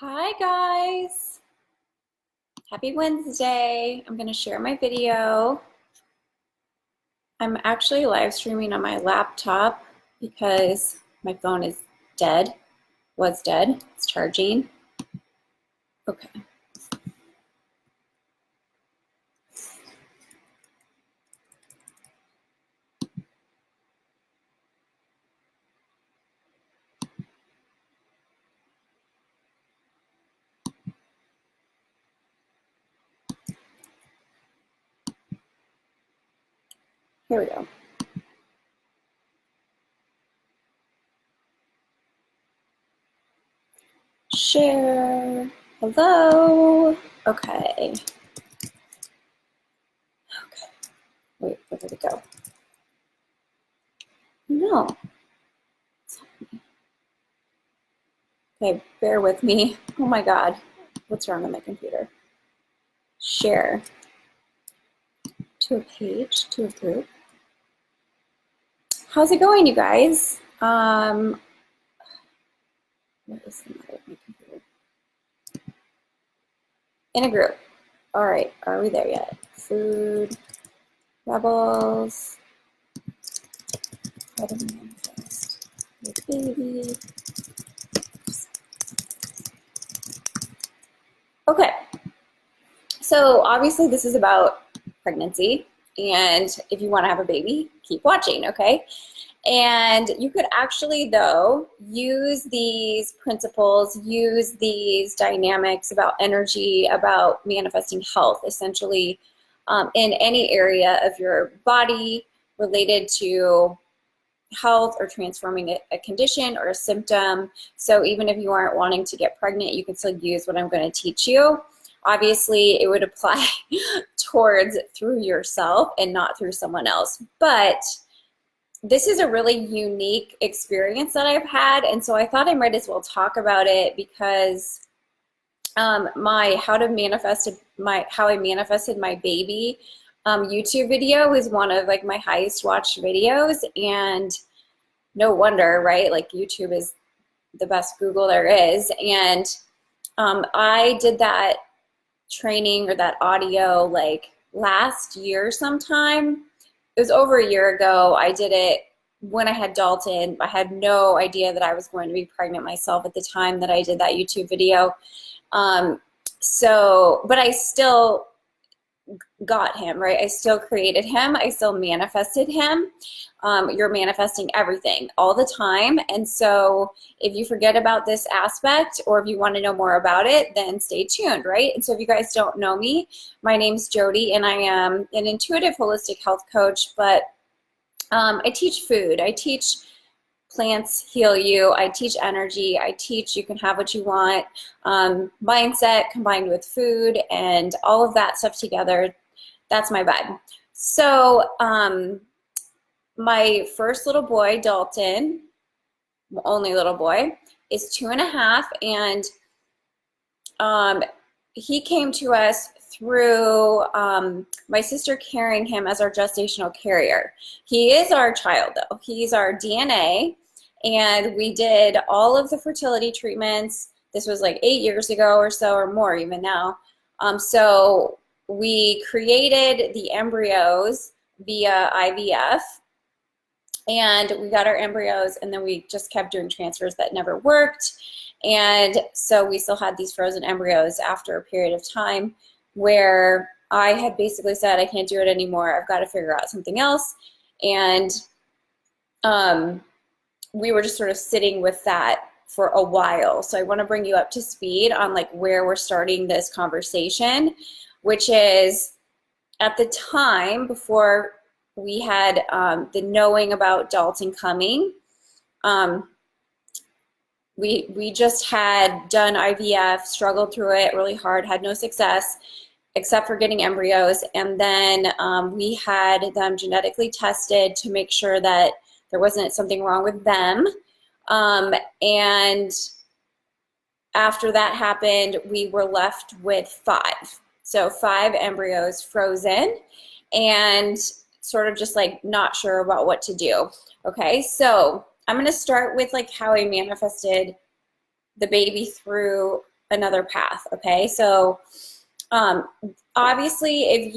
Hi guys, happy Wednesday. I'm gonna share my video. I'm actually live streaming on my laptop because my phone is dead, was dead, it's charging. Okay. Here we go. Share, hello. Okay. Wait, where did it go? No. Okay, bear with me. Oh my God, what's wrong with my computer? Share to a page, to a group. How's it going, you guys? What is the matter with my computer? In a group. All right, are we there yet? Food, rebels, how to manifest your baby. Okay, so obviously this is about pregnancy, and if you want to have a baby, keep watching, okay? And you could actually, though, use these principles, use these dynamics about energy, about manifesting health, essentially, in any area of your body related to health or transforming a condition or a symptom. So even if you aren't wanting to get pregnant, you can still use what I'm going to teach you. Obviously, it would apply towards through yourself and not through someone else. But this is a really unique experience that I've had, and so I thought I might as well talk about it because my how I manifested my baby YouTube video is one of like my highest watched videos, and no wonder, right? Like YouTube is the best Google there is, and I did that training or that audio like last year sometime. It was over a year ago. I did it when I had Dalton. I had no idea that I was going to be pregnant myself at the time that I did that YouTube video. But I still got him, right? I still created him. I still manifested him. You're manifesting everything all the time. And so if you forget about this aspect or if you want to know more about it, then stay tuned, right? And so if you guys don't know me, my name's Jody and I am an intuitive holistic health coach, but I teach food. I teach plants heal you. I teach energy. I teach you can have what you want. Mindset combined with food and all of that stuff together. That's my vibe. So my first little boy, Dalton, only little boy, is 2.5, and he came to us through my sister carrying him as our gestational carrier. He is our child, though. He's our DNA, and we did all of the fertility treatments. This was like 8 years ago or so, or more even now. So we created the embryos via IVF, and we got our embryos, and then we just kept doing transfers that never worked. And so we still had these frozen embryos after a period of time where I had basically said, I can't do it anymore. I've got to figure out something else. And we were just sort of sitting with that for a while. So I want to bring you up to speed on like where we're starting this conversation, which is at the time before we had the knowing about Dalton coming. We just had done IVF, struggled through it really hard, had no success except for getting embryos. And then we had them genetically tested to make sure that there wasn't something wrong with them. And after that happened, we were left with 5. So 5 embryos frozen and sort of just like not sure about what to do. Okay, so I'm going to start with like how I manifested the baby through another path, okay? So obviously if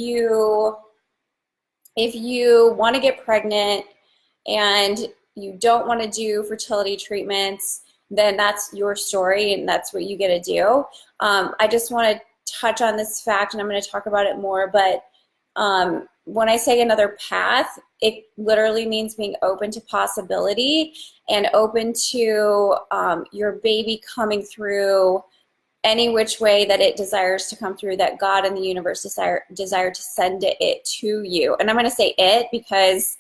you want to get pregnant and you don't want to do fertility treatments, then that's your story and that's what you get to do. I just want to touch on this fact, and I'm going to talk about it more, but when I say another path, it literally means being open to possibility and open to your baby coming through any which way that it desires to come through, that God and the universe desire to send it to you. And I'm going to say it because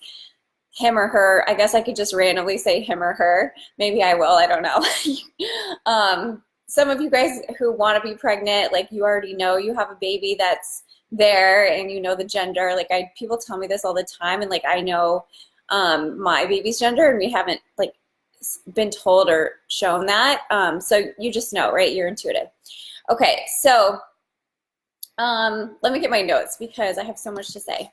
him or her, I guess I could just randomly say him or her. Maybe I will, I don't know. Some of you guys who want to be pregnant, like you already know you have a baby that's there and you know the gender. Like people tell me this all the time, and like I know my baby's gender, and we haven't like been told or shown that. So you just know, right? You're intuitive. Okay, so let me get my notes because I have so much to say.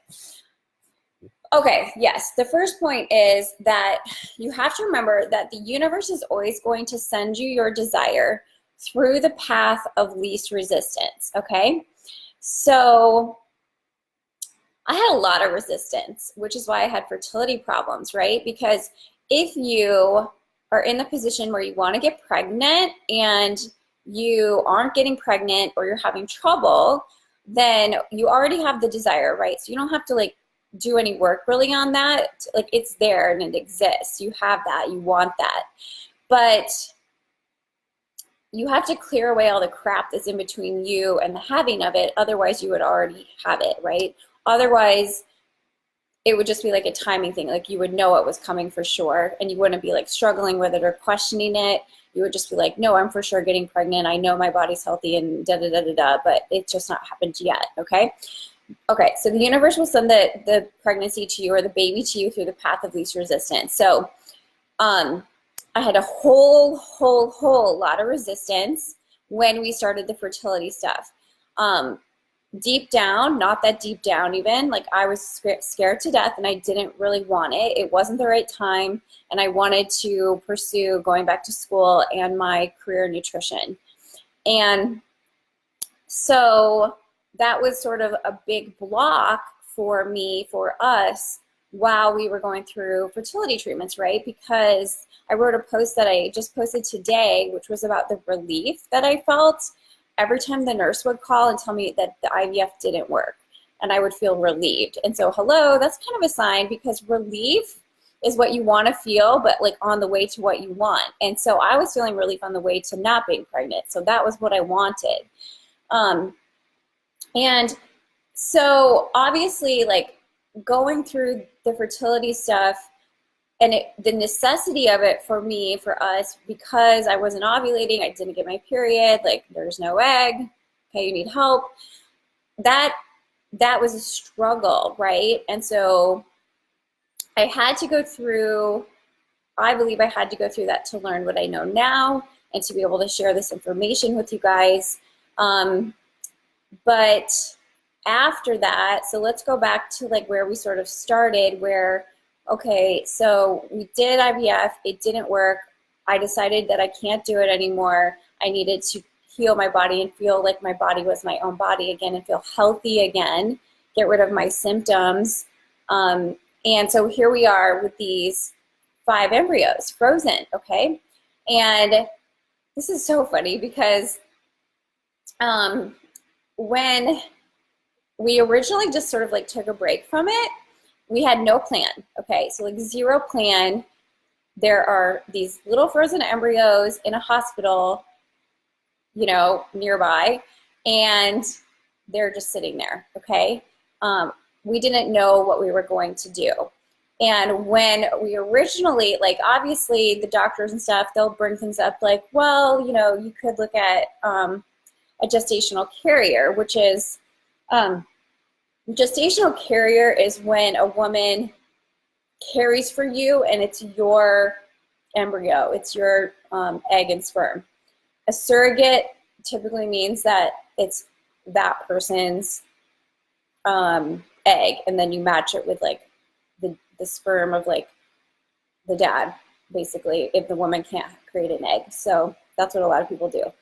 Okay, yes, the first point is that you have to remember that the universe is always going to send you your desire through the path of least resistance, okay? So I had a lot of resistance, which is why I had fertility problems, right? Because if you are in the position where you want to get pregnant and you aren't getting pregnant or you're having trouble, then you already have the desire, right? So you don't have to like do any work really on that. Like it's there and it exists. You have that, you want that. But you have to clear away all the crap that's in between you and the having of it. Otherwise you would already have it, right? Otherwise it would just be like a timing thing. Like you would know it was coming for sure, and you wouldn't be like struggling with it or questioning it. You would just be like, no, I'm for sure getting pregnant. I know my body's healthy and da da da da da, but it's just not happened yet, okay? Okay, so the universe will send the pregnancy to you or the baby to you through the path of least resistance. So I had a whole lot of resistance when we started the fertility stuff. Deep down, not that deep down even, like I was scared to death and I didn't really want it. It wasn't the right time, and I wanted to pursue going back to school and my career in nutrition. And so that was sort of a big block for me, for us, while we were going through fertility treatments, right? Because I wrote a post that I just posted today, which was about the relief that I felt every time the nurse would call and tell me that the IVF didn't work, and I would feel relieved. And so, hello, that's kind of a sign, because relief is what you want to feel, but like on the way to what you want. And so I was feeling relief on the way to not being pregnant. So that was what I wanted. And so obviously, like going through the fertility stuff and the necessity of it for me, for us, because I wasn't ovulating, I didn't get my period, like there's no egg, okay, you need help. That was a struggle, right? And so I had to go through, I believe I had to go through that to learn what I know now and to be able to share this information with you guys. But after that, so let's go back to like where we sort of started, where, okay, so we did IVF, it didn't work. I decided that I can't do it anymore. I needed to heal my body and feel like my body was my own body again and feel healthy again, get rid of my symptoms. And so here we are with these 5 embryos frozen, okay? And this is so funny because when we originally just sort of like took a break from it, we had no plan, okay? So like zero plan. There are these little frozen embryos in a hospital, you know, nearby, and they're just sitting there, okay? We didn't know what we were going to do. And when we originally, like obviously the doctors and stuff, they'll bring things up like, well, you know, you could look at a gestational carrier, which is, gestational carrier is when a woman carries for you and it's your embryo, it's your egg and sperm. A surrogate typically means that it's that person's egg, and then you match it with like the sperm of like the dad, basically, if the woman can't create an egg. So that's what a lot of people do.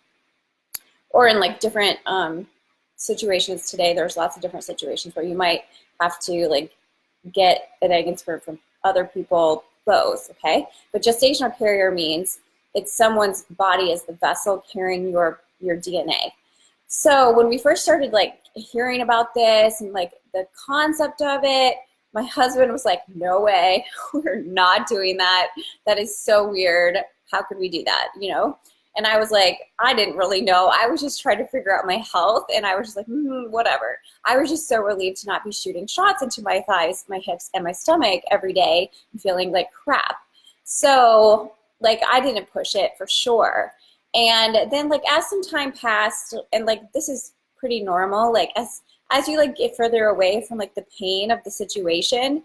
or in like different situations today, there's lots of different situations where you might have to like get an egg and sperm from other people, both, okay? But gestational carrier means it's someone's body as the vessel carrying your DNA. So when we first started like hearing about this and like the concept of it, my husband was like, no way, we're not doing that. That is so weird. How could we do that, you know? And I was like, I didn't really know. I was just trying to figure out my health, and I was just like, whatever. I was just so relieved to not be shooting shots into my thighs, my hips, and my stomach every day and feeling like crap. So like I didn't push it for sure. And then like as some time passed, and like this is pretty normal, like as you like get further away from like the pain of the situation,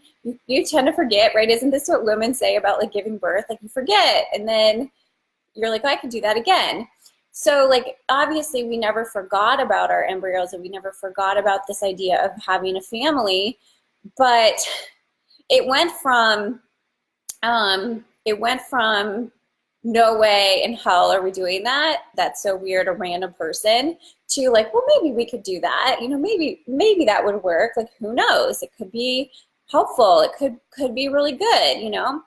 you tend to forget, right? Isn't this what women say about like giving birth? Like you forget, and then you're like, oh, I can do that again. So like obviously we never forgot about our embryos, and we never forgot about this idea of having a family, but it went from no way in hell are we doing that, that's so weird, a random person, to like, well, maybe we could do that, you know, maybe that would work, like who knows, it could be helpful, it could be really good, you know.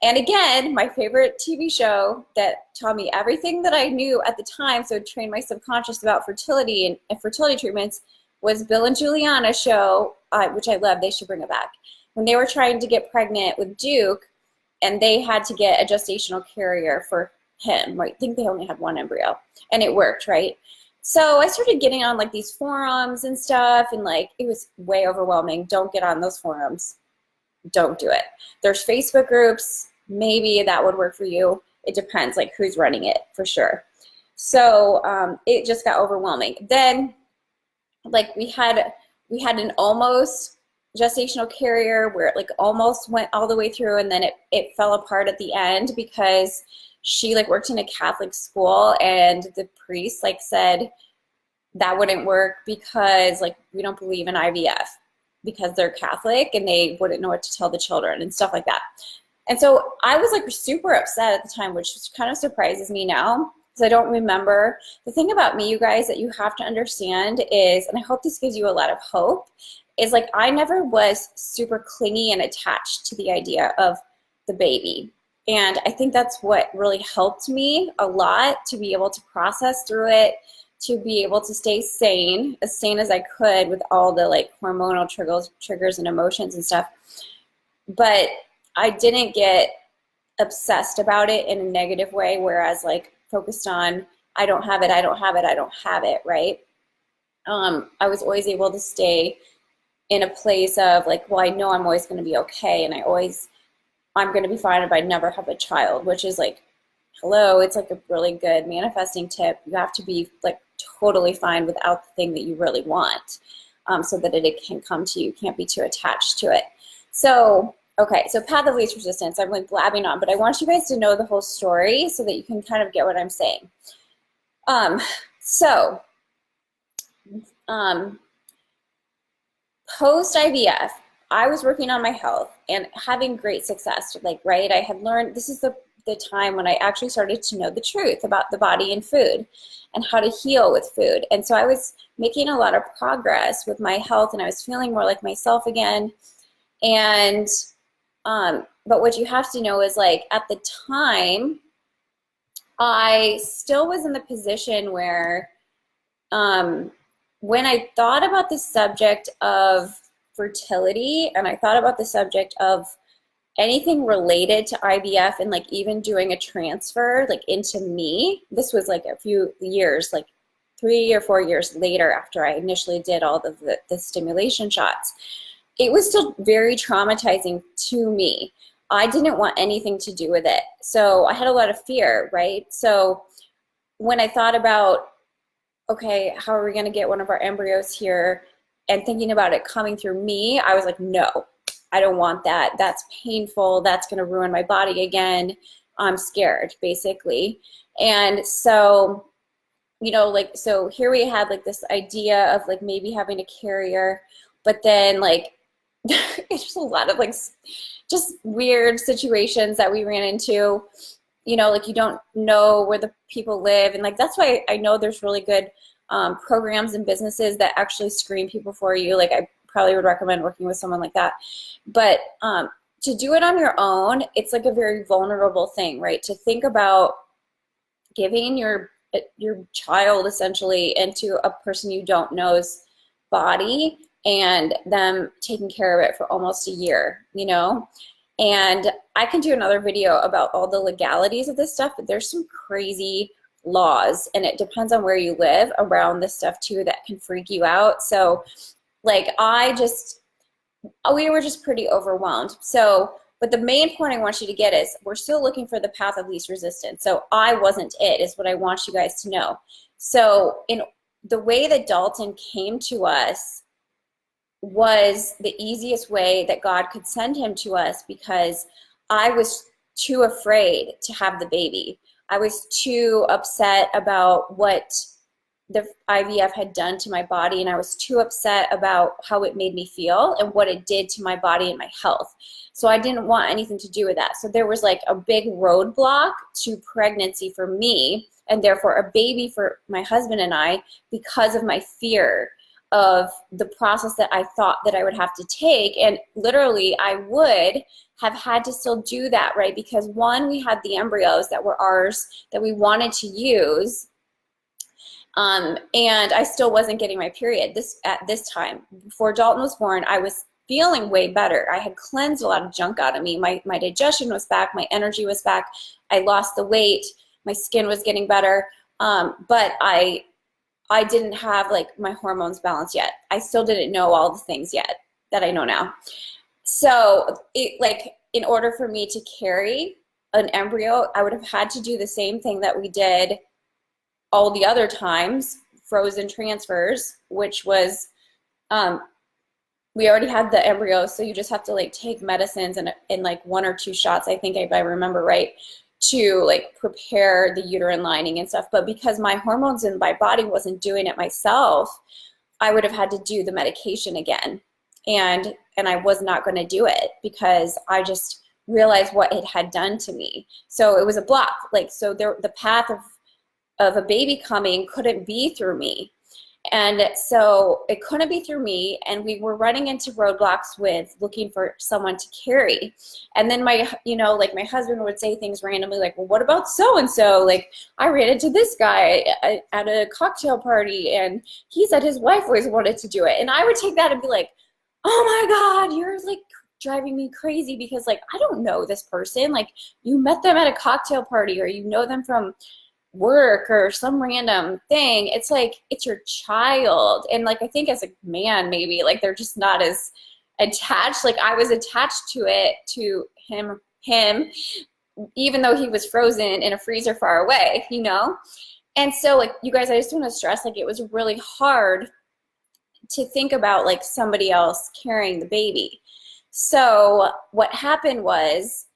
And again, my favorite TV show that taught me everything that I knew at the time, so it trained my subconscious about fertility and fertility treatments, was Bill and Juliana's show, which I love. They should bring it back. When they were trying to get pregnant with Duke, and they had to get a gestational carrier for him, right? I think they only had one embryo, and it worked, right? So I started getting on like these forums and stuff, and like it was way overwhelming. Don't get on those forums. Don't do it. There's Facebook groups. Maybe that would work for you. It depends, like who's running it, for sure. So it just got overwhelming. Then, like we had an almost gestational carrier where it like almost went all the way through, and then it fell apart at the end because she like worked in a Catholic school, and the priest like said that wouldn't work because like we don't believe in IVF, because they're Catholic and they wouldn't know what to tell the children and stuff like that. And so I was like super upset at the time, which kind of surprises me now because I don't remember. The thing about me, you guys, that you have to understand is, and I hope this gives you a lot of hope, is like I never was super clingy and attached to the idea of the baby. And I think that's what really helped me a lot to be able to process through it, to be able to stay sane as I could with all the like hormonal triggers and emotions and stuff. But I didn't get obsessed about it in a negative way, whereas like focused on, I don't have it, right? I was always able to stay in a place of like, well, I know I'm always going to be okay, and I'm going to be fine if I never have a child, which is like, hello, it's like a really good manifesting tip. You have to be like totally fine without the thing that you really want, so that it can come to you. You can't be too attached to it. So, okay, so path of least resistance, I'm like blabbing on, but I want you guys to know the whole story so that you can kind of get what I'm saying. Post IVF, I was working on my health and having great success, like, right? I had learned, this is the time when I actually started to know the truth about the body and food and how to heal with food. And so I was making a lot of progress with my health, and I was feeling more like myself again. And, but what you have to know is like at the time, I still was in the position where, when I thought about the subject of fertility, and I thought about the subject of anything related to IVF, and like even doing a transfer like into me, this was like a few years, like 3 or 4 years later after I initially did all of the stimulation shots, it was still very traumatizing to me. I didn't want anything to do with it. So I had a lot of fear, right? So when I thought about, okay, how are we going to get one of our embryos here, and thinking about it coming through me, I was like, no, I don't want that. That's painful. That's going to ruin my body again. I'm scared, basically. And so, you know, like, so here we had like this idea of like maybe having a carrier, but then like, it's just a lot of like just weird situations that we ran into. you know, like you don't know where the people live. And like, that's why I know there's really good programs and businesses that actually screen people for you. Like I probably would recommend working with someone like that. But to do it on your own, it's like a very vulnerable thing, right? To think about giving your child essentially into a person you don't know's body and them taking care of it for almost a year, you know? And I can do another video about all the legalities of this stuff, but there's some crazy laws, and it depends on where you live around this stuff too that can freak you out. So like we were just pretty overwhelmed. So, but the main point I want you to get is we're still looking for the path of least resistance. So I wasn't it, is what I want you guys to know. So in the way that Dalton came to us was the easiest way that God could send him to us, because I was too afraid to have the baby. I was too upset about what the IVF had done to my body, and I was too upset about how it made me feel and what it did to my body and my health. So I didn't want anything to do with that. So there was like a big roadblock to pregnancy for me, and therefore a baby for my husband and I, because of my fear of the process that I thought that I would have to take. And literally I would have had to still do that, right? Because one, we had the embryos that were ours that we wanted to use. And I still wasn't getting my period at this time. Before Dalton was born, I was feeling way better. I had cleansed a lot of junk out of me. My digestion was back. My energy was back. I lost the weight. My skin was getting better. But I didn't have like my hormones balanced yet. I still didn't know all the things yet that I know now. So in order for me to carry an embryo, I would have had to do the same thing that we did all the other times, frozen transfers, which was, we already had the embryo, so you just have to like take medicines and like 1 or 2 shots, I think, if I remember right, to like prepare the uterine lining and stuff. But because my hormones in my body wasn't doing it myself, I would have had to do the medication again. And I was not going to do it because I just realized what it had done to me. So it was a block. Like, so the path of a baby coming couldn't be through me. And so it couldn't be through me, and we were running into roadblocks with looking for someone to carry. And then my husband would say things randomly like, well, what about so-and-so? Like, I ran into this guy at a cocktail party, and he said his wife always wanted to do it. And I would take that and be like, oh my God, you're like driving me crazy, because like, I don't know this person. Like, you met them at a cocktail party, or you know them from work or some random thing. It's like, it's your child. And like, I think as a man, maybe like they're just not as attached. Like, I was attached to it, to him, even though he was frozen in a freezer far away, you know? And so like, you guys, I just want to stress, like, it was really hard to think about like somebody else carrying the baby. So what happened was,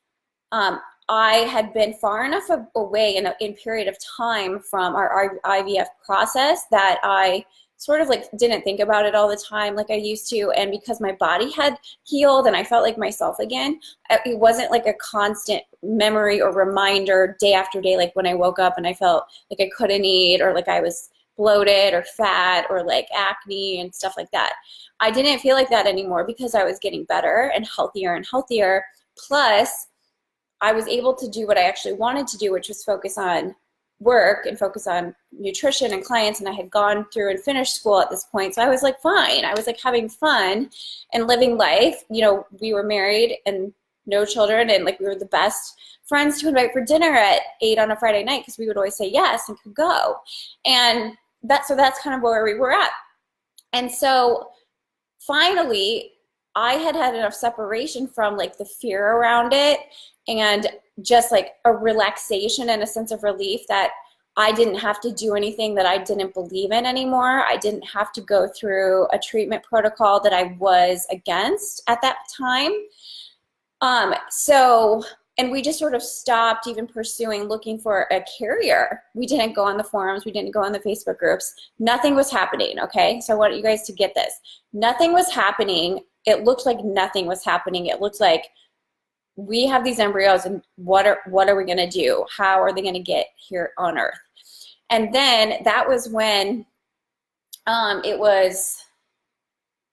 I had been far enough away in period of time from our IVF process that I sort of like didn't think about it all the time like I used to. And because my body had healed and I felt like myself again, it wasn't like a constant memory or reminder day after day, like when I woke up and I felt like I couldn't eat, or like I was bloated or fat, or like acne and stuff like that. I didn't feel like that anymore because I was getting better and healthier. Plus, I was able to do what I actually wanted to do, which was focus on work and focus on nutrition and clients. And I had gone through and finished school at this point. So I was like, fine. I was like having fun and living life. You know, we were married and no children, and like we were the best friends to invite for dinner at 8 on a Friday night, because we would always say yes and could go. And that's kind of where we were at. And so finally, I had enough separation from like the fear around it, and just like a relaxation and a sense of relief that I didn't have to do anything that I didn't believe in anymore. I didn't have to go through a treatment protocol that I was against at that time. And we just sort of stopped even pursuing looking for a carrier. We didn't go on the forums. We didn't go on the Facebook groups. Nothing was happening, okay? So I want you guys to get this. Nothing was happening. It looked like nothing was happening. It looked like we have these embryos, and what are we going to do? How are they going to get here on Earth? And then that was when it was,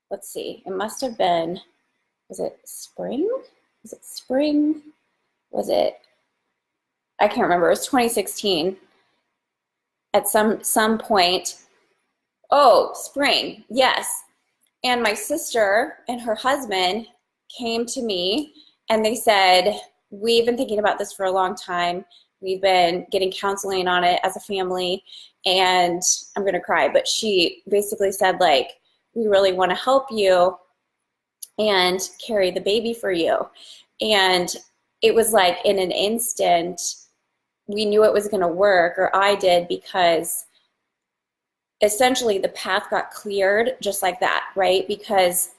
let's see, it must have been, was it spring? Was it spring? Was it, I can't remember. It was 2016 at some point. Oh, spring, yes. And my sister and her husband came to me and they said, we've been thinking about this for a long time. We've been getting counseling on it as a family, and I'm going to cry, but she basically said, like, we really want to help you and carry the baby for you. And it was like in an instant, we knew it was going to work, or I did, because essentially the path got cleared just like that, right? Because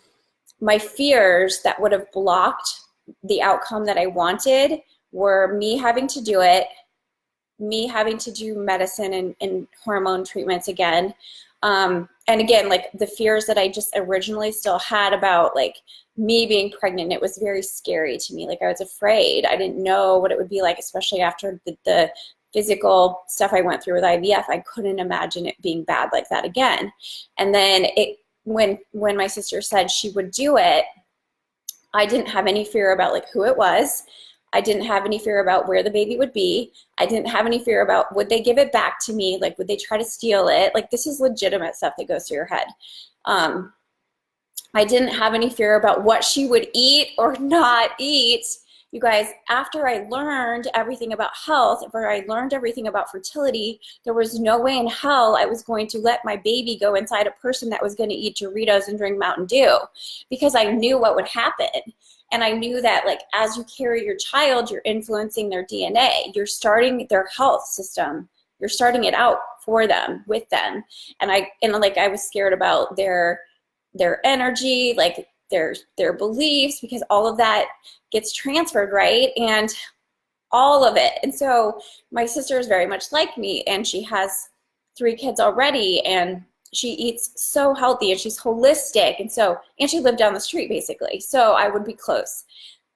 my fears that would have blocked the outcome that I wanted were me having to do it, me having to do medicine and hormone treatments again. And again, like the fears that I just originally still had about like me being pregnant, it was very scary to me. Like I was afraid. I didn't know what it would be like, especially after the physical stuff I went through with IVF. I couldn't imagine it being bad like that again. And then when my sister said she would do it, I didn't have any fear about like who it was. I didn't have any fear about where the baby would be. I didn't have any fear about would they give it back to me? Like, would they try to steal it? Like, this is legitimate stuff that goes through your head. I didn't have any fear about what she would eat or not eat. You guys, after I learned everything about health, after I learned everything about fertility, there was no way in hell I was going to let my baby go inside a person that was going to eat Doritos and drink Mountain Dew, because I knew what would happen. And I knew that like as you carry your child, you're influencing their DNA. You're starting their health system. You're starting it out for them, with them. And I was scared about their energy, like their beliefs, because all of that gets transferred, right? And all of it. And so my sister is very much like me, and she has 3 kids already, and she eats so healthy, and she's holistic. And she lived down the street basically. So I would be close.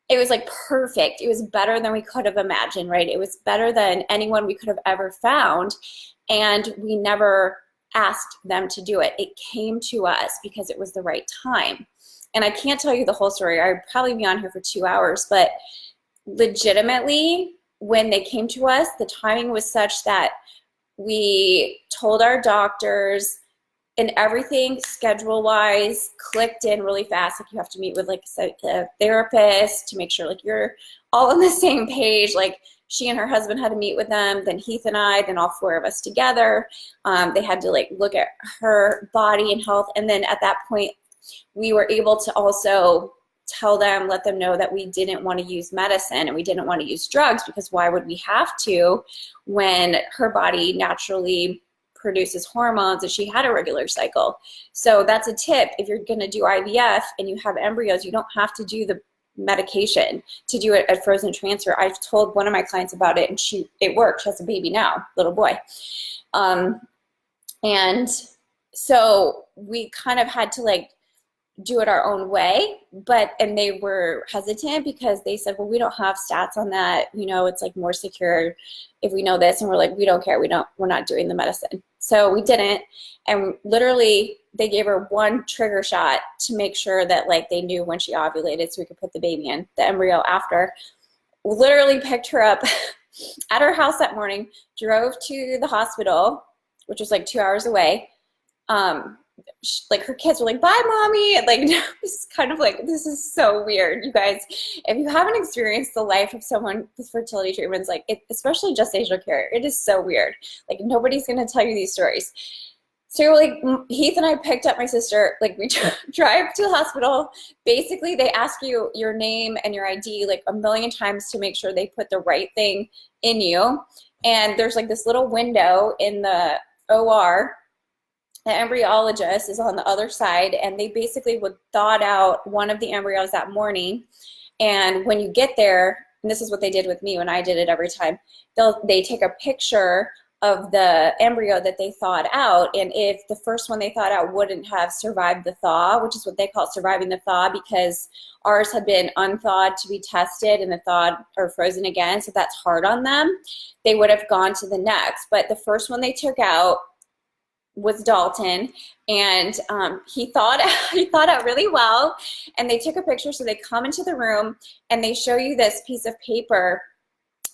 It was like perfect. It was better than we could have imagined, right? It was better than anyone we could have ever found. And we never asked them to do it. It came to us because it was the right time. And I can't tell you the whole story. I'd probably be on here for 2 hours, but legitimately, when they came to us, the timing was such that we told our doctors, and everything schedule-wise clicked in really fast. Like you have to meet with like a therapist to make sure like you're all on the same page. Like she and her husband had to meet with them, then Heath and I, then all 4 of us together. They had to like look at her body and health. And then at that point, we were able to also tell them, let them know that we didn't want to use medicine and we didn't want to use drugs, because why would we have to when her body naturally produces hormones and she had a regular cycle. So that's a tip. If you're going to do IVF and you have embryos, you don't have to do the medication to do it at frozen transfer. I've told one of my clients about it, and it worked. She has a baby now, little boy. And so we kind of had to like do it our own way, and they were hesitant because they said, well, we don't have stats on that. You know, it's like more secure if we know this. And we're like, we don't care. We're not doing the medicine. So we didn't. And literally they gave her 1 trigger shot to make sure that like they knew when she ovulated so we could put the baby in, the embryo after. Literally picked her up at her house that morning, drove to the hospital, which was like 2 hours away. Like her kids were like, bye mommy, and like it's kind of like, this is so weird. You guys, if you haven't experienced the life of someone with fertility treatments, like especially gestational care, it is so weird. Like nobody's gonna tell you these stories. So like Heath and I picked up my sister, like we drive to the hospital. Basically they ask you your name and your ID like a million times to make sure they put the right thing in you. And there's like this little window in the OR. The embryologist is on the other side, and they basically would thaw out one of the embryos that morning. And when you get there, and this is what they did with me when I did it every time, they take a picture of the embryo that they thawed out. And if the first one they thawed out wouldn't have survived the thaw, which is what they call surviving the thaw, because ours had been unthawed to be tested and the thawed or frozen again, so that's hard on them, they would have gone to the next. But the first one they took out was Dalton, and he thawed out really well, and they took a picture. So they come into the room and they show you this piece of paper,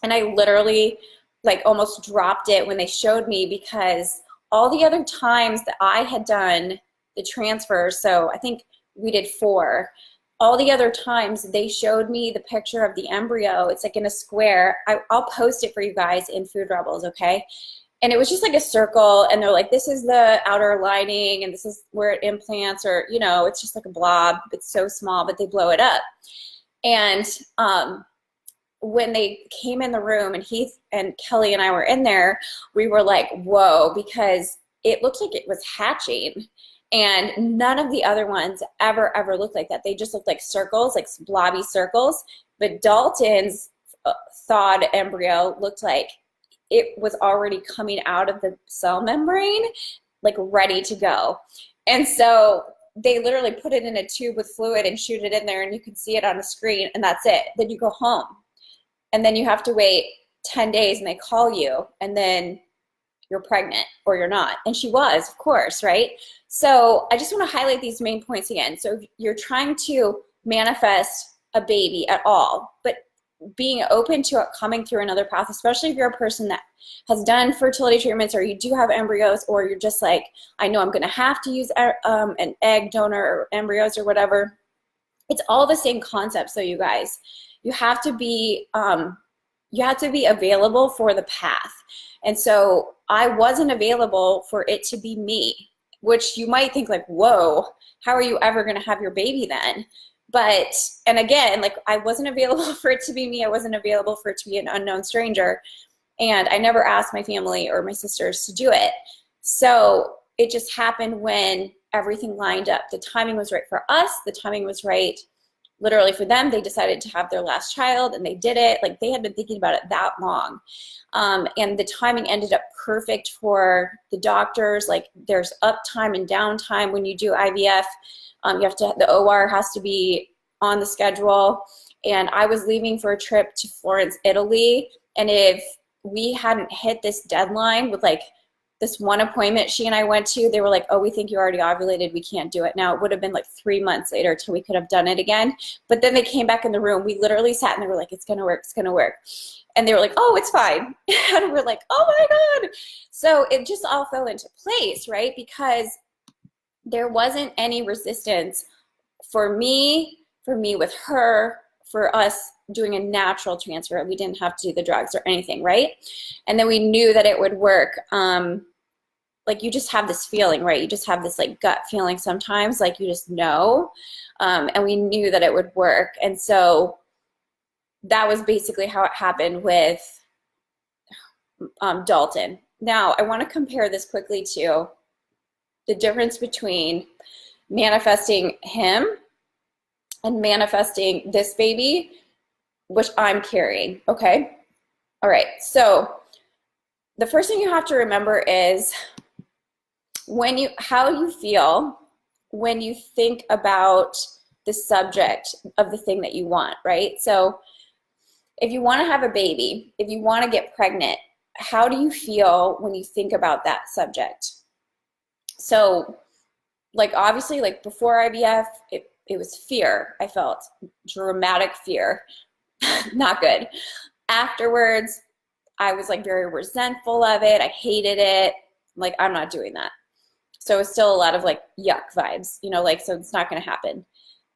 and I literally like almost dropped it when they showed me, because all the other times that I had done the transfer, so I think we did 4, all the other times they showed me the picture of the embryo. It's like in a square. I'll post it for you guys in Food Rebels, okay? And it was just like a circle, and they're like, this is the outer lining, and this is where it implants, or, you know, it's just like a blob. It's so small, but they blow it up. And when they came in the room and Heath and Kelly and I were in there, we were like, whoa, because it looked like it was hatching. And none of the other ones ever looked like that. They just looked like circles, like blobby circles. But Dalton's thawed embryo looked like it was already coming out of the cell membrane, like ready to go. And so they literally put it in a tube with fluid and shoot it in there, and you can see it on the screen, and that's it. Then you go home. And then you have to wait 10 days, and they call you, and then you're pregnant or you're not. And she was, of course, right? So I just want to highlight these main points again. So if you're trying to manifest a baby at all, but being open to it coming through another path, especially if you're a person that has done fertility treatments, or you do have embryos, or you're just like, I know I'm going to have to use an egg donor or embryos or whatever. It's all the same concept. So you guys, you have to be available for the path. And so I wasn't available for it to be me, which you might think like, whoa, how are you ever going to have your baby then? But, and again, like, I wasn't available for it to be me. I wasn't available for it to be an unknown stranger. And I never asked my family or my sisters to do it. So it just happened when everything lined up. The timing was right for us. The timing was right literally for them. They decided to have their last child, and they did it. Like, they had been thinking about it that long. And the timing ended up perfect for the doctors. Like, there's uptime and downtime when you do IVF. You have to, the OR has to be on the schedule. And I was leaving for a trip to Florence, Italy. And if we hadn't hit this deadline with like this one appointment she and I went to, they were like, oh, we think you already ovulated. We can't do it now. It would have been like 3 months later till we could have done it again. But then they came back in the room. We literally sat and they were like, it's going to work. It's going to work. And they were like, oh, it's fine. And we're like, oh my God. So it just all fell into place, right? Because there wasn't any resistance for me with her, for us doing a natural transfer. We didn't have to do the drugs or anything, right? And then we knew that it would work. Like, you just have this feeling, right? You just have this like gut feeling sometimes, like you just know. And we knew that it would work. And so that was basically how it happened with Dalton. Now, I want to compare this quickly to the difference between manifesting him and manifesting this baby, which I'm carrying, okay? All right, so the first thing you have to remember is how you feel when you think about the subject of the thing that you want, right? So if you want to have a baby, if you want to get pregnant, how do you feel when you think about that subject? So, like, obviously, like before IVF, it was fear. I felt dramatic fear. Not good. Afterwards, I was like very resentful of it. I hated it. Like, I'm not doing that. So it's still a lot of like yuck vibes, you know, like, so it's not going to happen.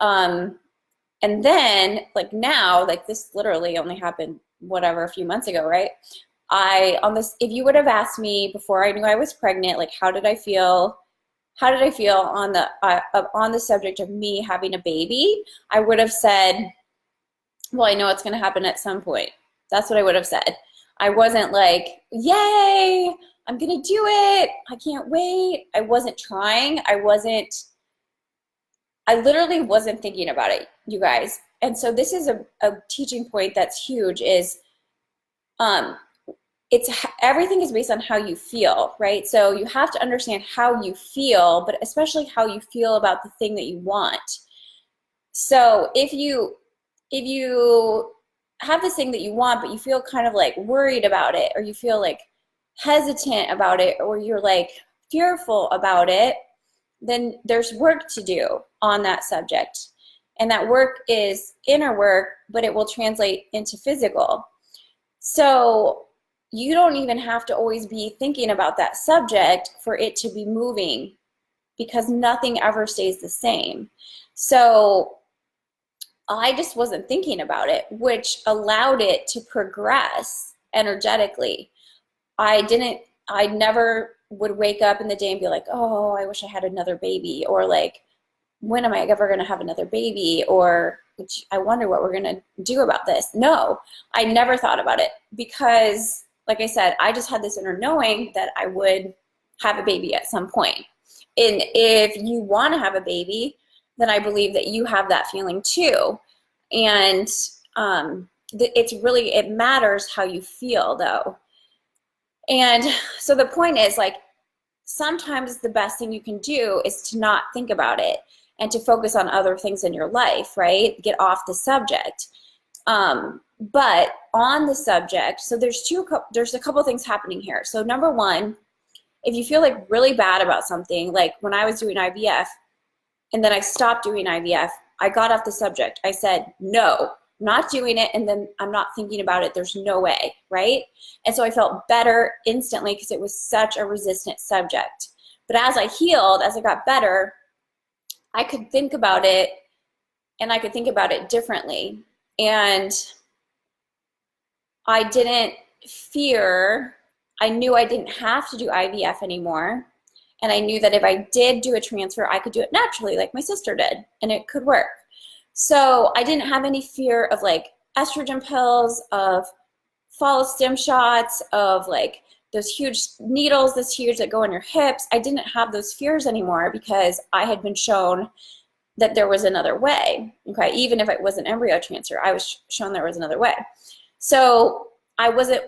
And then like now, like this literally only happened, whatever, a few months ago, right? If you would have asked me before I knew I was pregnant, like, how did I feel on the subject of me having a baby? I would have said, well, I know it's going to happen at some point. That's what I would have said. I wasn't like, yay, I'm going to do it. I can't wait. I wasn't trying. I literally wasn't thinking about it, you guys. And so this is a teaching point that's huge is, everything is based on how you feel, right? So you have to understand how you feel, but especially how you feel about the thing that you want. So if you have this thing that you want, but you feel kind of like worried about it, or you feel like hesitant about it, or you're like fearful about it, then there's work to do on that subject. And that work is inner work, but it will translate into physical. So you don't even have to always be thinking about that subject for it to be moving, because nothing ever stays the same. So I just wasn't thinking about it, which allowed it to progress energetically. I never would wake up in the day and be like, oh, I wish I had another baby, or like, when am I ever going to have another baby, or I wonder what we're going to do about this. No, I never thought about it, because like I said, I just had this inner knowing that I would have a baby at some point. And if you want to have a baby, then I believe that you have that feeling too. And it matters how you feel though. And so the point is, like, sometimes the best thing you can do is to not think about it and to focus on other things in your life, right? Get off the subject. But on the subject, so there's a couple things happening here. So number one, if you feel like really bad about something, like when I was doing IVF and then I stopped doing IVF, I got off the subject. I said, no, not doing it, and then I'm not thinking about it. There's no way, right? And so I felt better instantly because it was such a resistant subject. But as I healed, as I got better, I could think about it, and I could think about it differently. And I didn't fear. I knew I didn't have to do IVF anymore. And I knew that if I did do a transfer, I could do it naturally like my sister did, and it could work. So I didn't have any fear of like estrogen pills, of follow stem shots, of like those huge needles, this huge that go in your hips. I didn't have those fears anymore because I had been shown that there was another way. Okay, even if it was an embryo transfer, I was shown there was another way. So I wasn't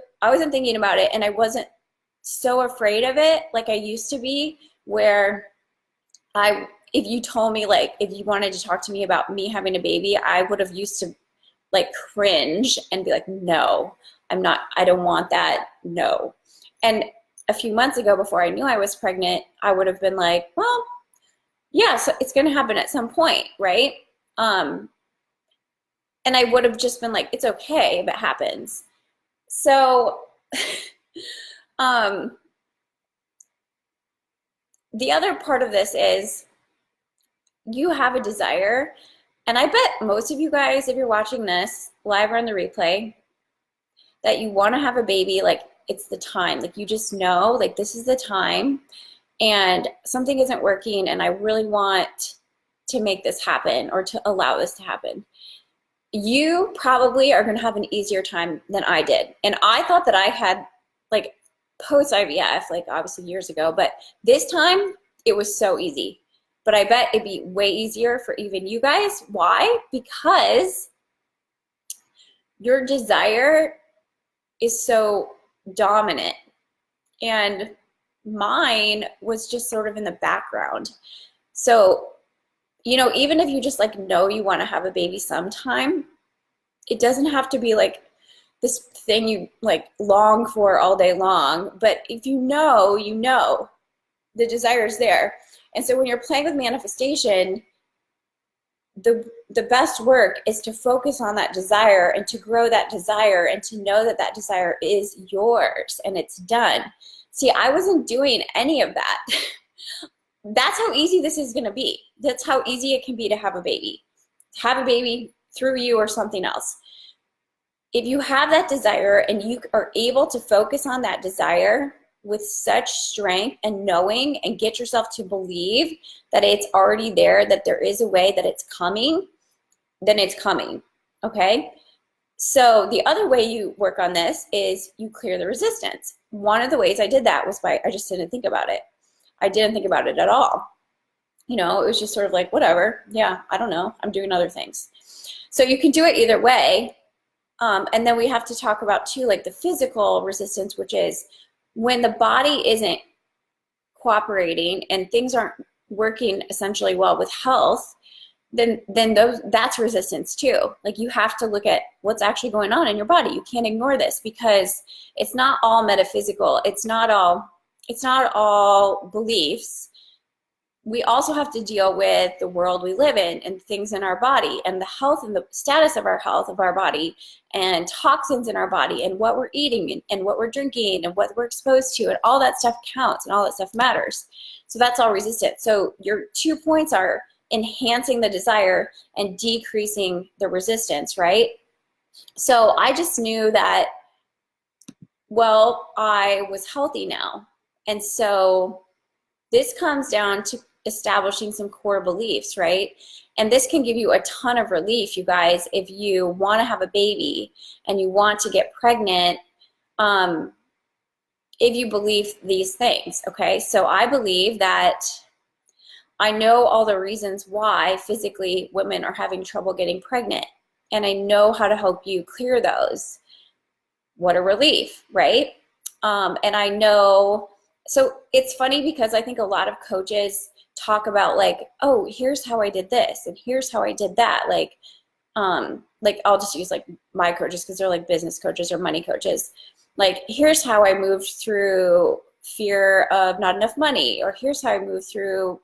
thinking about it, and I wasn't so afraid of it like I used to be, where if you told me, like, if you wanted to talk to me about me having a baby, I would have used to like cringe and be like, no, I don't want that, no. And a few months ago, before I knew I was pregnant, I would have been like, well, yeah, so it's going to happen at some point, right? And I would have just been like, it's okay if it happens. So the other part of this is you have a desire, and I bet most of you guys, if you're watching this live or on the replay, that you want to have a baby, like it's the time, like you just know, like this is the time, and something isn't working, and I really want to make this happen or to allow this to happen. You probably are going to have an easier time than I did. And I thought that I had like post IVF, like obviously years ago, but this time it was so easy. But I bet it'd be way easier for even you guys. Why? Because your desire is so dominant, and mine was just sort of in the background. So, you know, even if you just like know you want to have a baby sometime, it doesn't have to be like this thing you like long for all day long. But if you know, the desire is there. And so when you're playing with manifestation, the best work is to focus on that desire and to grow that desire and to know that that desire is yours and it's done. See, I wasn't doing any of that. That's how easy this is going to be. That's how easy it can be to have a baby. Have a baby through you or something else. If you have that desire and you are able to focus on that desire with such strength and knowing, and get yourself to believe that it's already there, that there is a way, that it's coming, then it's coming, okay? So the other way you work on this is you clear the resistance. One of the ways I did that was I just didn't think about it. I didn't think about it at all. You know, it was just sort of like, whatever, yeah, I don't know, I'm doing other things. So you can do it either way. And then we have to talk about too, like the physical resistance, which is when the body isn't cooperating and things aren't working essentially well with health, then that's resistance too. Like you have to look at what's actually going on in your body. You can't ignore this because it's not all metaphysical. It's not all beliefs. We also have to deal with the world we live in and things in our body and the health and the status of our health of our body and toxins in our body and what we're eating and what we're drinking and what we're exposed to, and all that stuff counts and all that stuff matters. So that's all resistance. So your 2 points are enhancing the desire and decreasing the resistance, right? So I just knew that, well, I was healthy now. And so this comes down to establishing some core beliefs, right? And this can give you a ton of relief, you guys, if you want to have a baby and you want to get pregnant, if you believe these things, okay? So I believe that I know all the reasons why physically women are having trouble getting pregnant, and I know how to help you clear those. What a relief, right? And I know, so it's funny because I think a lot of coaches talk about like, oh, here's how I did this and here's how I did that. Like I'll just use like my coaches because they're like business coaches or money coaches. Like, here's how I moved through fear of not enough money, or here's how I moved through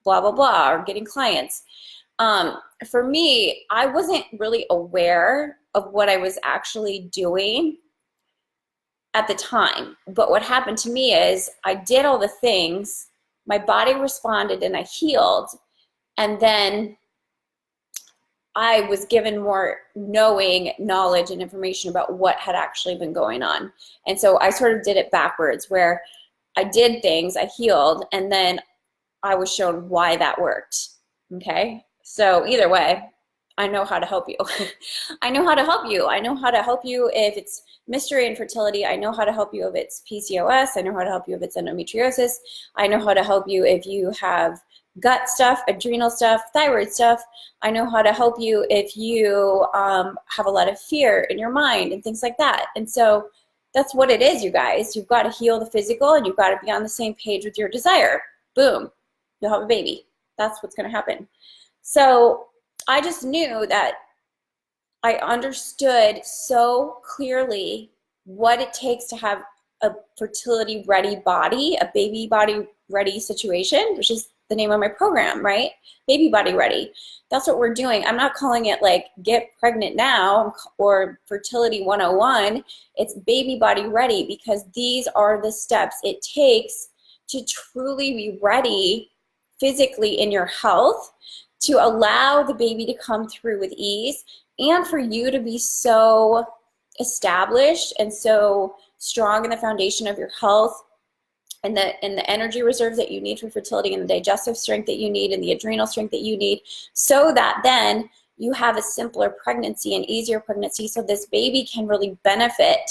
blah, blah, blah, or getting clients. For me, I wasn't really aware of what I was actually doing at the time. But what happened to me is I did all the things, my body responded and I healed, and then I was given more knowledge and information about what had actually been going on. And so I sort of did it backwards, where I did things, I healed, and then I was shown why that worked, okay? So either way, I know how to help you. I know how to help you. I know how to help you if it's mystery infertility. I know how to help you if it's PCOS. I know how to help you if it's endometriosis. I know how to help you if you have gut stuff, adrenal stuff, thyroid stuff. I know how to help you if you have a lot of fear in your mind and things like that. And so that's what it is, you guys. You've got to heal the physical and you've got to be on the same page with your desire. Boom, you'll have a baby. That's what's going to happen. So I just knew that I understood so clearly what it takes to have a fertility ready body, a baby body ready situation, which is the name of my program, right? Baby body ready. That's what we're doing. I'm not calling it like get pregnant now or fertility 101. It's baby body ready, because these are the steps it takes to truly be ready physically in your health, to allow the baby to come through with ease, and for you to be so established and so strong in the foundation of your health and the energy reserves that you need for fertility, and the digestive strength that you need, and the adrenal strength that you need, so that then you have a simpler pregnancy, an easier pregnancy, so this baby can really benefit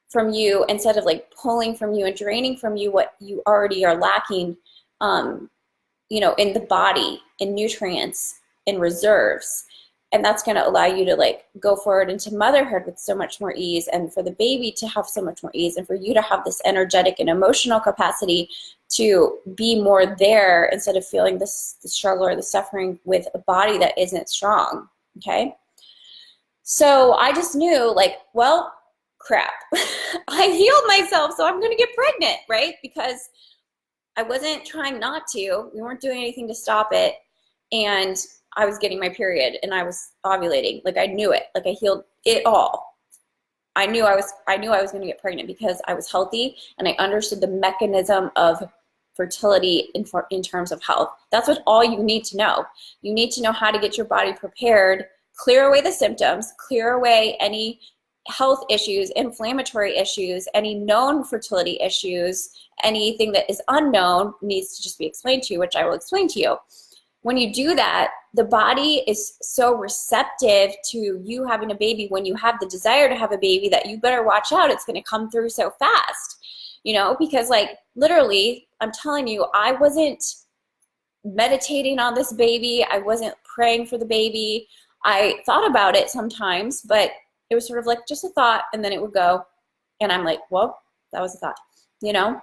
from you instead of like pulling from you and draining from you what you already are lacking, in the body, in nutrients, in reserves. And that's going to allow you to like go forward into motherhood with so much more ease, and for the baby to have so much more ease, and for you to have this energetic and emotional capacity to be more there instead of feeling the struggle or the suffering with a body that isn't strong, okay? So I just knew like, well, crap, I healed myself, so I'm going to get pregnant, right? Because I wasn't trying not to. We weren't doing anything to stop it. And I was getting my period and I was ovulating. Like I knew it. Like I healed it all. I knew I was going to get pregnant because I was healthy and I understood the mechanism of fertility in terms of health. That's what all you need to know. You need to know how to get your body prepared, clear away the symptoms, clear away any health issues, inflammatory issues, any known fertility issues, anything that is unknown needs to just be explained to you, which I will explain to you. When you do that, the body is so receptive to you having a baby when you have the desire to have a baby that you better watch out. It's going to come through so fast, because like literally, I'm telling you, I wasn't meditating on this baby. I wasn't praying for the baby. I thought about it sometimes, but It was sort of like just a thought, and then it would go. And I'm like, well, that was a thought, you know?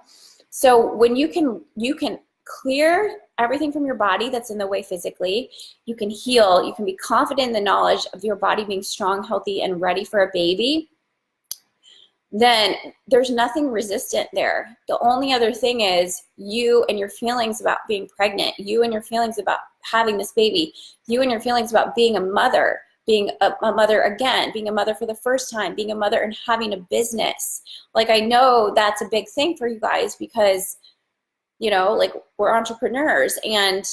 So when you can clear everything from your body that's in the way physically, you can heal, you can be confident in the knowledge of your body being strong, healthy, and ready for a baby, then there's nothing resistant there. The only other thing is you and your feelings about being pregnant, you and your feelings about having this baby, you and your feelings about being a mother, being a mother again, being a mother for the first time, being a mother and having a business. Like, I know that's a big thing for you guys because, you know, like, we're entrepreneurs and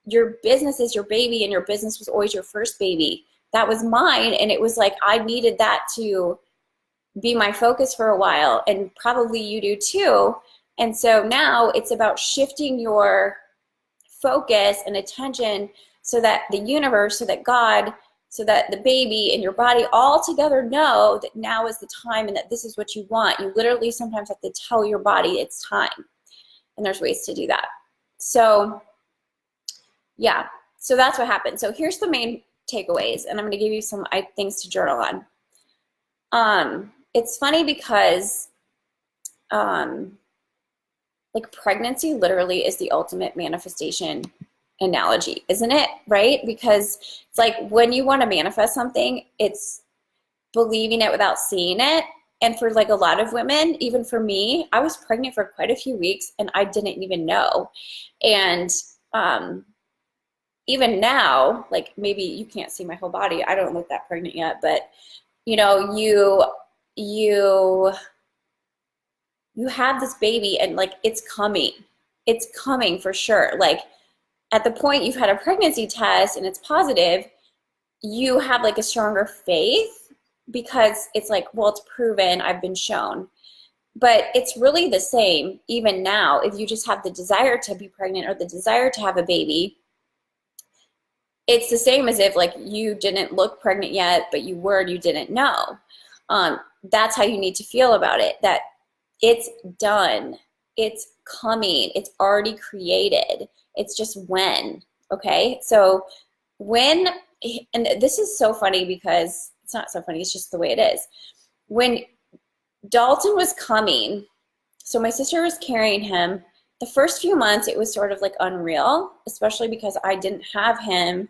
your business is your baby and your business was always your first baby. That was mine. And it was like, I needed that to be my focus for a while, and probably you do too. And so now it's about shifting your focus and attention so that the universe, so that God, so that the baby and your body all together know that now is the time and that this is what you want. You literally sometimes have to tell your body it's time. And there's ways to do that. So yeah, so that's what happened. So here's the main takeaways, and I'm going to give you some things to journal on. It's funny because like, pregnancy literally is the ultimate manifestation analogy, isn't it? Right? Because it's like when you want to manifest something, it's believing it without seeing it. And for like a lot of women, even for me, I was pregnant for quite a few weeks and I didn't even know. And even now, like, maybe you can't see my whole body. I don't look that pregnant yet, but you know, you have this baby and like, it's coming for sure. Like, at the point you've had a pregnancy test and it's positive, you have like a stronger faith because it's like, well, it's proven, I've been shown. But it's really the same even now. If you just have the desire to be pregnant or the desire to have a baby, it's the same as if like you didn't look pregnant yet, but you were and you didn't know. That's how you need to feel about it, that it's done, it's coming, it's already created. It's just when, okay? So when, and this is so funny because it's not so funny, it's just the way it is. When Dalton was coming, so my sister was carrying him, the first few months it was sort of like unreal, especially because I didn't have him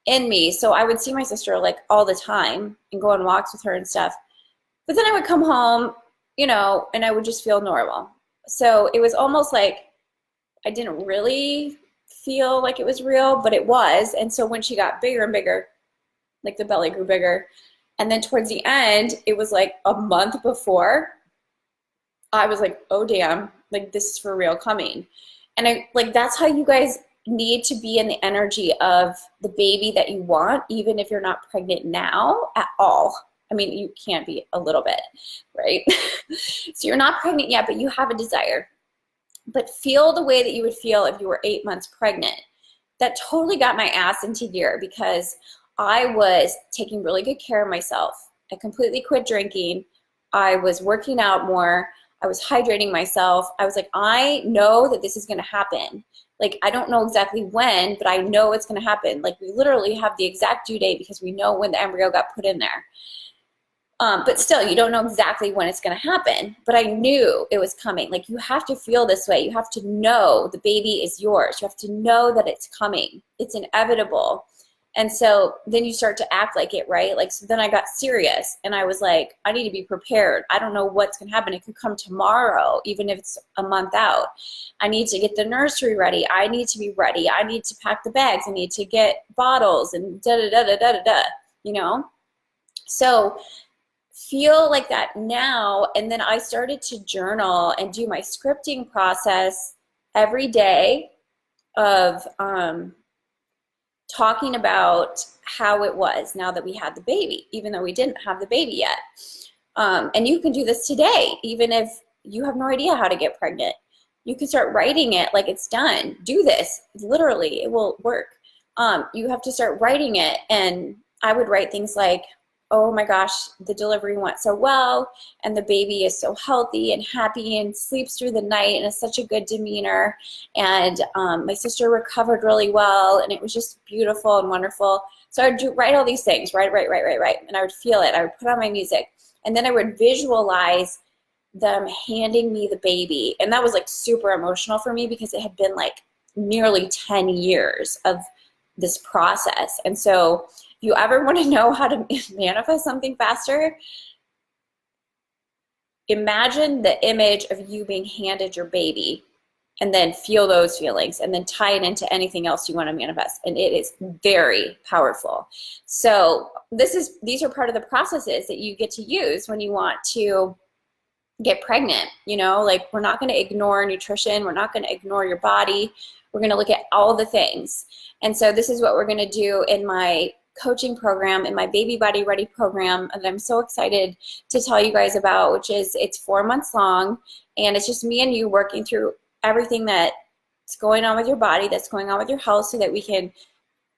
in me. So I would see my sister like all the time and go on walks with her and stuff. But then I would come home, you know, and I would just feel normal. So it was almost like I didn't really feel like it was real, but it was. And so when she got bigger and bigger, like the belly grew bigger, and then towards the end, it was like a month before, I was like, oh damn, like this is for real coming. And I like, that's how you guys need to be in the energy of the baby that you want, even if you're not pregnant now at all. I mean, you can be a little bit, right? So you're not pregnant yet, but you have a desire. But feel the way that you would feel if you were 8 months pregnant. That totally got my ass into gear because I was taking really good care of myself. I completely quit drinking. I was working out more. I was hydrating myself. I was like, I know that this is going to happen. Like, I don't know exactly when, but I know it's going to happen. Like, we literally have the exact due date because we know when the embryo got put in there. But still, you don't know exactly when it's going to happen. But I knew it was coming. Like, you have to feel this way. You have to know the baby is yours. You have to know that it's coming. It's inevitable. And so then you start to act like it, right? Like, so then I got serious and I was like, I need to be prepared. I don't know what's going to happen. It could come tomorrow, even if it's a month out. I need to get the nursery ready. I need to be ready. I need to pack the bags. I need to get bottles and da-da-da-da-da-da-da, you know? So feel like that now. And then I started to journal and do my scripting process every day of talking about how it was now that we had the baby, even though we didn't have the baby yet. And you can do this today, even if you have no idea how to get pregnant. You can start writing it like it's done. Do this. Literally, it will work. You have to start writing it. And I would write things like, oh my gosh, the delivery went so well, and the baby is so healthy and happy and sleeps through the night and has such a good demeanor. And my sister recovered really well, and it was just beautiful and wonderful. So I would write all these things, write. And I would feel it. I would put on my music. And then I would visualize them handing me the baby. And that was like super emotional for me because it had been like nearly 10 years of this process. And so if you ever want to know how to manifest something faster, imagine the image of you being handed your baby and then feel those feelings and then tie it into anything else you want to manifest. And it is very powerful. So these are part of the processes that you get to use when you want to get pregnant. You know, like, we're not going to ignore nutrition. We're not going to ignore your body. We're going to look at all the things. And so this is what we're going to do in my coaching program, in my Baby Body Ready program that I'm so excited to tell you guys about, which is, it's 4 months long, and it's just me and you working through everything that's going on with your body, that's going on with your health, so that we can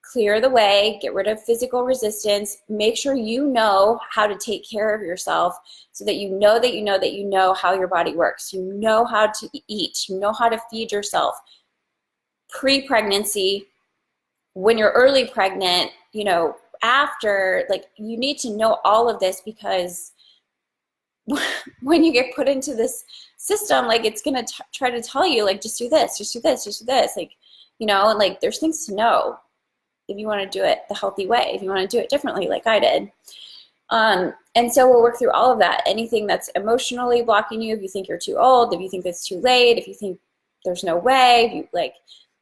clear the way, get rid of physical resistance, make sure you know how to take care of yourself, so that you know how your body works. You know how to eat. You know how to feed yourself pre-pregnancy, when you're early pregnant, you know, after, like, you need to know all of this, because when you get put into this system, like, it's going to try to tell you, like, just do this, just do this, just do this. Like, you know, and like, there's things to know if you want to do it the healthy way, if you want to do it differently, like I did. And so we'll work through all of that. Anything that's emotionally blocking you, if you think you're too old, if you think it's too late, if you think there's no way, if you like,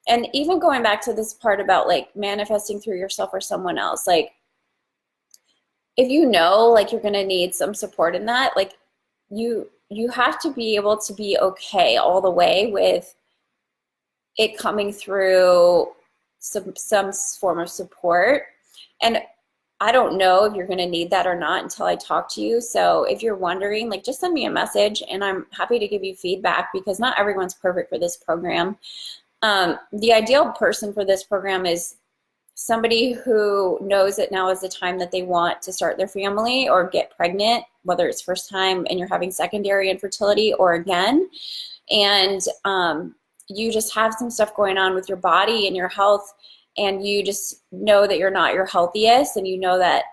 and even going back to this part about like manifesting through yourself or someone else, like, if you know, like, you're going to need some support in that, like, you have to be able to be okay all the way with it coming through some form of support. And I don't know if you're going to need that or not until I talk to you. So if you're wondering, like, just send me a message, and I'm happy to give you feedback, because not everyone's perfect for this program. The ideal person for this program is somebody who knows that now is the time that they want to start their family or get pregnant, whether it's first time and you're having secondary infertility or again. And you just have some stuff going on with your body and your health, and you just know that you're not your healthiest, and you know that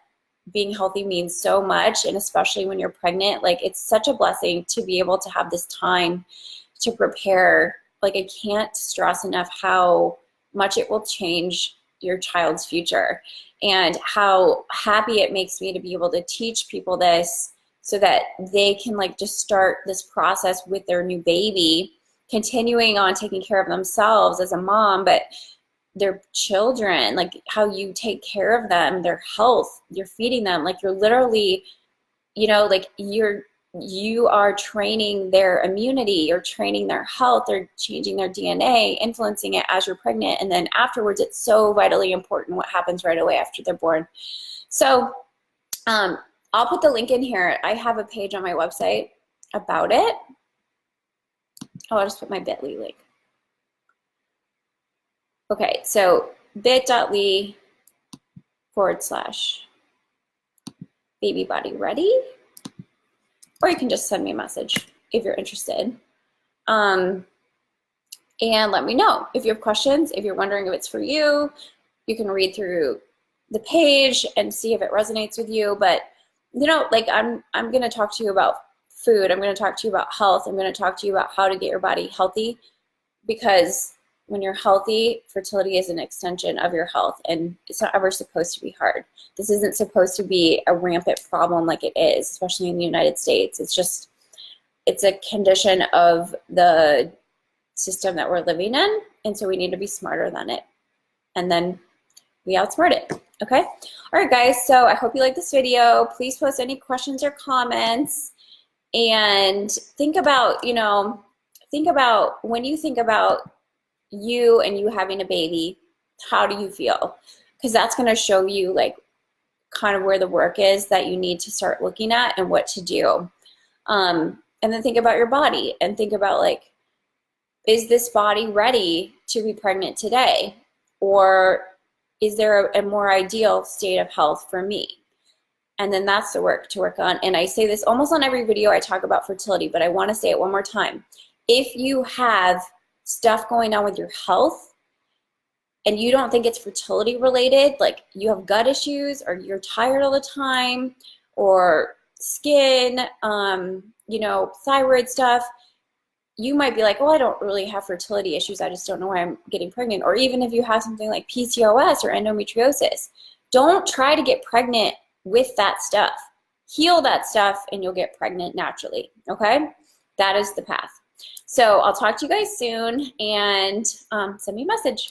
being healthy means so much, and especially when you're pregnant, like, it's such a blessing to be able to have this time to prepare. Like, I can't stress enough how much it will change your child's future, and how happy it makes me to be able to teach people this, so that they can, like, just start this process with their new baby, continuing on taking care of themselves as a mom, but their children, like, how you take care of them, their health, you're feeding them, like, you're literally, you know, like, you are training their immunity, you're training their health, they're changing their DNA, influencing it as you're pregnant. And then afterwards, it's so vitally important what happens right away after they're born. So I'll put the link in here. I have a page on my website about it. Oh, I'll just put my bit.ly link. Okay, so bit.ly/Baby Body Ready. Or you can just send me a message if you're interested. And let me know if you have questions. If you're wondering if it's for you, you can read through the page and see if it resonates with you. But, you know, like, I'm going to talk to you about food. I'm going to talk to you about health. I'm going to talk to you about how to get your body healthy, because when you're healthy, fertility is an extension of your health, and it's not ever supposed to be hard. This isn't supposed to be a rampant problem like it is, especially in the United States. It's a condition of the system that we're living in, and so we need to be smarter than it, and then we outsmart it, okay? All right, guys, so I hope you like this video. Please post any questions or comments, and think about, you know, when you think about you and you having a baby, how do you feel? Because that's going to show you, like, kind of where the work is that you need to start looking at and what to do. And then think about your body, and think about, like, is this body ready to be pregnant today? Or is there a more ideal state of health for me? And then that's the work to work on. And I say this almost on every video I talk about fertility, but I want to say it one more time. If you have stuff going on with your health, and you don't think it's fertility related, like you have gut issues or you're tired all the time or skin, you know, thyroid stuff, you might be like, oh, I don't really have fertility issues. I just don't know why I'm getting pregnant. Or even if you have something like PCOS or endometriosis, don't try to get pregnant with that stuff. Heal that stuff and you'll get pregnant naturally, okay? That is the path. So I'll talk to you guys soon, and send me a message.